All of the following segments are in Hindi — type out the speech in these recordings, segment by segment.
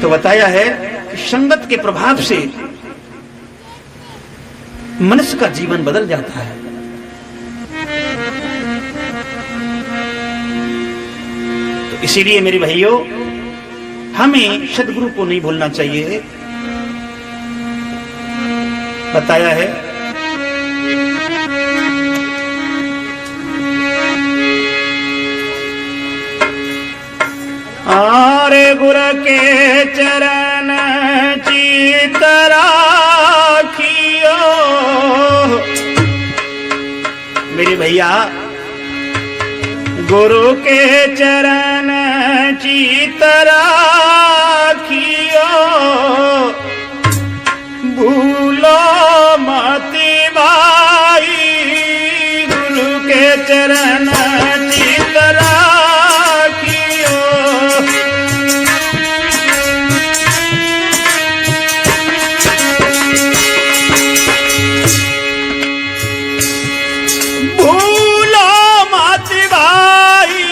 तो बताया है कि संगत के प्रभाव से मनुष्य का जीवन बदल जाता है। तो इसीलिए मेरे भाइयों, हमें सदगुरु को नहीं भूलना चाहिए। बताया है आरे गुरु के चरण चित राखियो। मेरे भैया, गुरु के चरण चित राखियो, भूलो मति भाई। गुरु के चरण चित राखियो, भूलो मति भाई।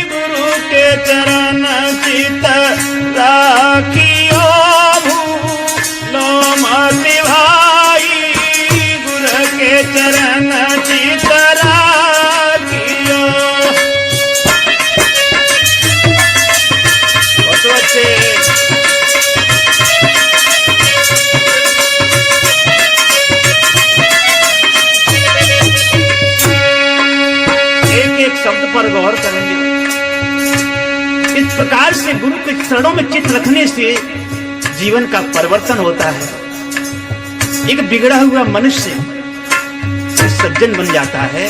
गुरु के चरण चित राखियो, भूलो मति भाई। गुरु के चरण चित राखियो। बहुत अच्छे। एक एक शब्द पर गौर करेंगे। इस प्रकार से गुरु के चरणों में चित्त रखने से जीवन का परिवर्तन होता है। एक बिगड़ा हुआ मनुष्य सज्जन बन जाता है।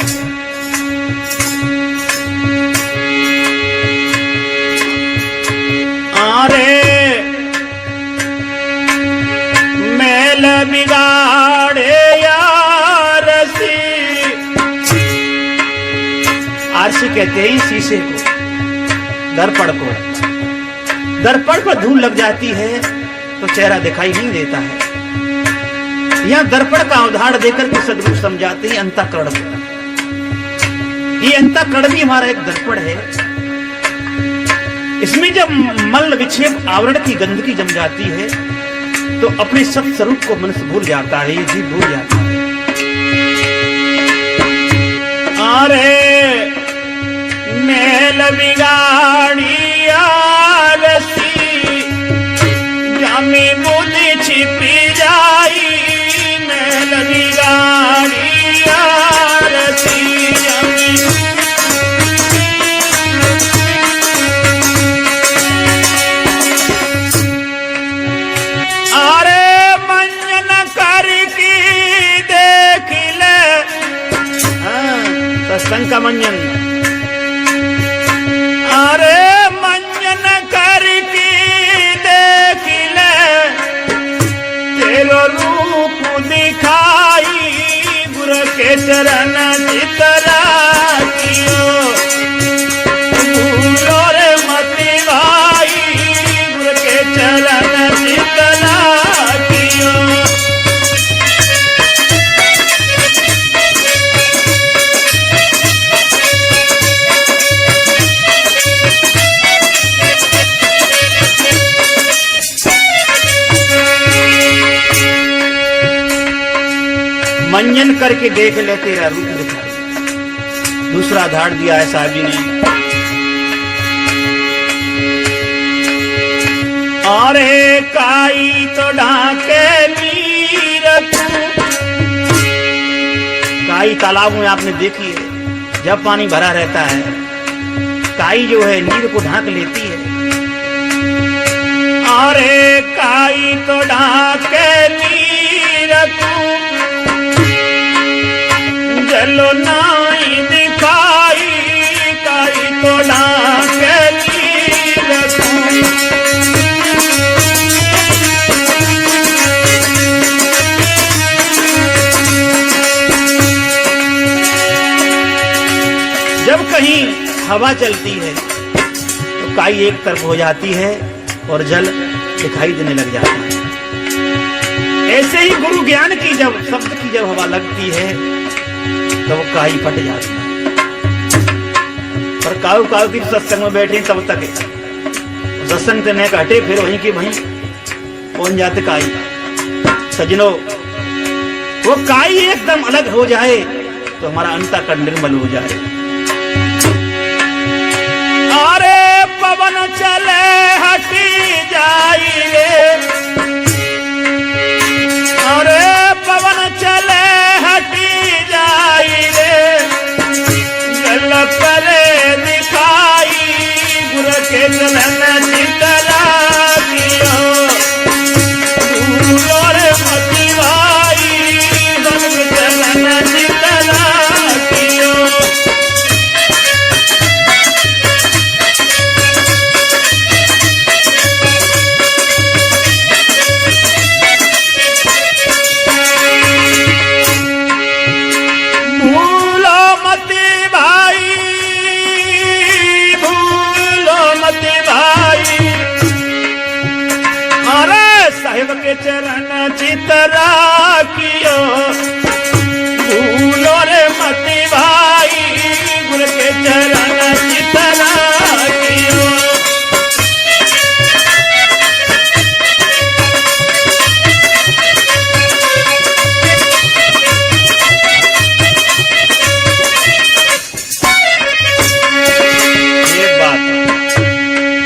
आरे मैल बिगाड़े यारसी। आरसी कहते हैं शीशे को, दर्पण को। दर्पण पर धूल लग जाती है तो चेहरा दिखाई नहीं देता है। यहां दर्पण का उदाहरण देकर के सदगुरु समझाते हैं अंतःकरण को। ये अंतःकरण भी हमारा एक दर्पण है। इसमें जब मल विक्षेप आवरण की गंदगी जम जाती है तो अपने सत स्वरूप को मनुष्य भूल जाता है, ये जीव भूल जाता है। अरे मेल बिगाड़ी आलसी, जामी बुद्धि छिपी जाई। मेल बिगाड़ी आलसी, जामी अरे मंजन करके देख ले। सत्संग का मंजन। अरे मंजन करके देख ले, तेरो रूप दिखाई। गुरु के चरण चित राखियो, भूलो रे मति भाई। गुरु के चरण चित राखियो। मंजन करके देख ले, तेरा रूप दिखाई। दूसरा धाड़ दिया है साहब जी ने। अरे काई तो ढाके नीर तू। काई तालाब में आपने देखी है, जब पानी भरा रहता है काई जो है नीर को ढांक लेती है। अरे काई तो ढाके नीर तू, चलो नाई दिखाई। काई तो ढाके नीर तू, जब कहीं हवा चलती है तो काई एक तरफ हो जाती है और जल दिखाई देने लग जाता है। ऐसे ही गुरु ज्ञान की जब शब्द की जब हवा लगती है तो वो काई फट जाती है। पर काऊ काऊ की सत्संग में बैठे तब तक सत्संग से न हटे फिर वहीं की वहीं कौन जाते काई। सजनों, वो काई एकदम अलग हो जाए तो हमारा अंतःकरण निर्मल हो जाए। अरे पवन चले हटी जाई रे, अरे पवन चले हटी जाई रे, जल परे दिखाई गुर के चलन चितला कियो, और मति भाई गुर के चलन चितला कियो। के चरण चितला कियो, भूलो रे मति भाई गुर के चरण चितला कियो। ये बात।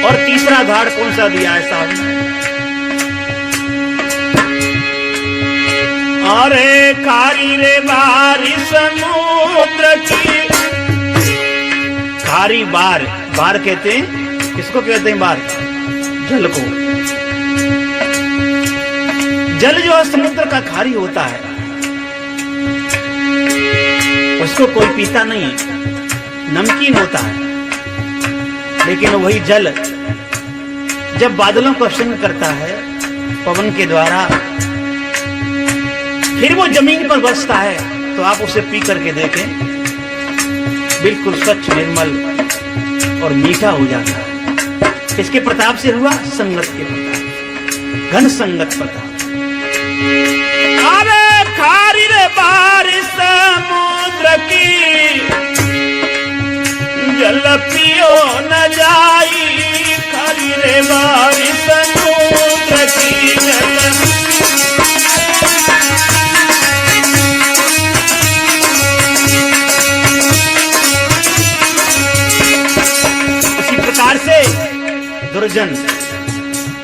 और तीसरा धाड़ कौन सा दिया है साहब? अरे खारी रे बारी समुद्र की, खारी बार, बार कहते हैं किसको कहते हैं? बार, जल को। जल जो समुद्र का खारी होता है उसको कोई पीता नहीं है, नमकीन होता है। लेकिन वही जल जब बादलों को संग करता है पवन के द्वारा, फिर वो जमीन पर बरसता है तो आप उसे पी करके देखें, बिल्कुल स्वच्छ निर्मल और मीठा हो जाता है। इसके प्रताप से हुआ? संगत के प्रताप, घन संगत प्रताप। अरे खारी रे बारिश समुद्र की, जल पियो न जाई, खारी रे बारिश समुद्र की, जल से दुर्जन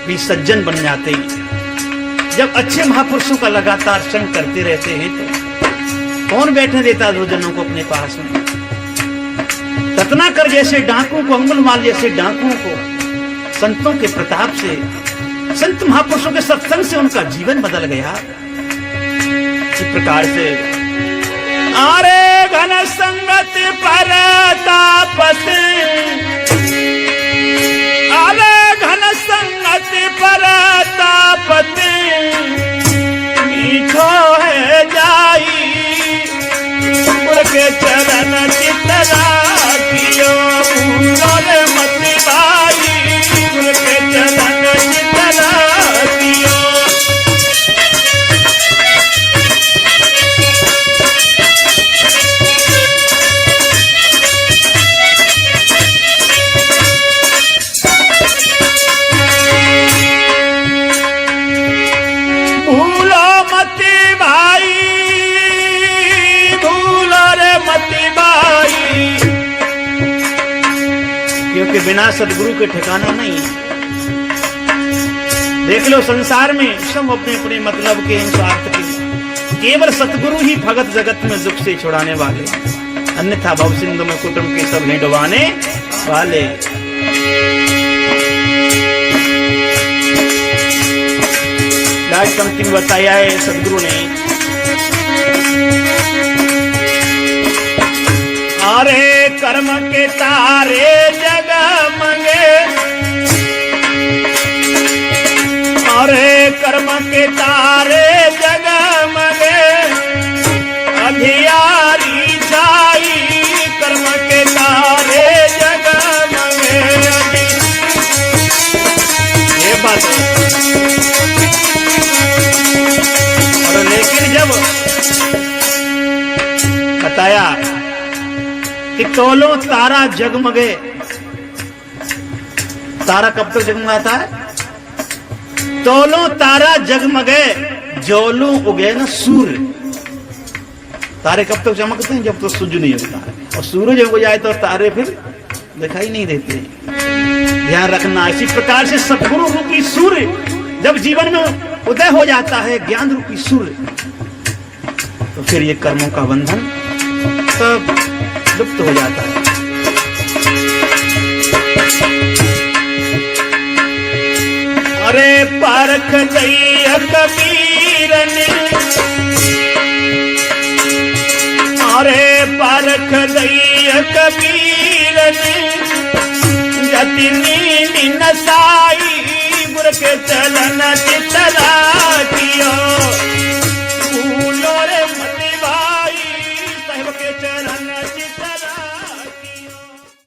भी सज्जन बन जाते हैं। जब अच्छे महापुरुषों का लगातार संग करते रहते हैं तो कौन बैठने देता दुर्जनों को अपने पास में? रत्नाकर जैसे डाकुओं को, अंगुलमाल जैसे डाकुओं को संतों के प्रताप से, संत महापुरुषों के सत्संग से उनका जीवन बदल गया। इस प्रकार से अरे घन संगत परतापत, अरे घन संगत परतापत, मीठो है जाई गुर के चरण चितला कियो, भूलो रे मति भाई गुर के चरण चितला कियो। क्योंकि बिना सदगुरु के ठिकाना नहीं। देख लो संसार में सब अपने अपने मतलब के स्वार्थ के, केवल सतगुरु ही भगत जगत में दुख से छुड़ाने वाले, अन्यथा भव सिंधु में कुटुंब के सब हैं डुबाने वाले। लास्ट पंक्ति में बताया है सदगुरु ने, अरे कर्म के तारे जगमगे, अरे कर्म के तारे जगमगे, अधियारी छाई कर्म के तारे जगमगे। ये बात है। और लेकिन जब बताया कि तोलो तारा जगमगे, तारा कब तक जगमगाता है? तोलो तारा जगमगे जोलू उगे न सूर्य। तारे कब तक चमकते हैं? जब तो सूरज नहीं उगता है, और सूरज उग जाए तो तारे फिर दिखाई नहीं देते। ध्यान रखना, इसी प्रकार से सद्गुरु रूपी सूर्य जब जीवन में उदय हो जाता है, ज्ञान रूपी सूर्य, तो फिर ये कर्मों का बंधन सब लुप्त हो जाता है। अरे पारख दैया कबीर ने, अरे पारख दैया कबीर ने, जति नींद नसाई गुर के चलन चितरा।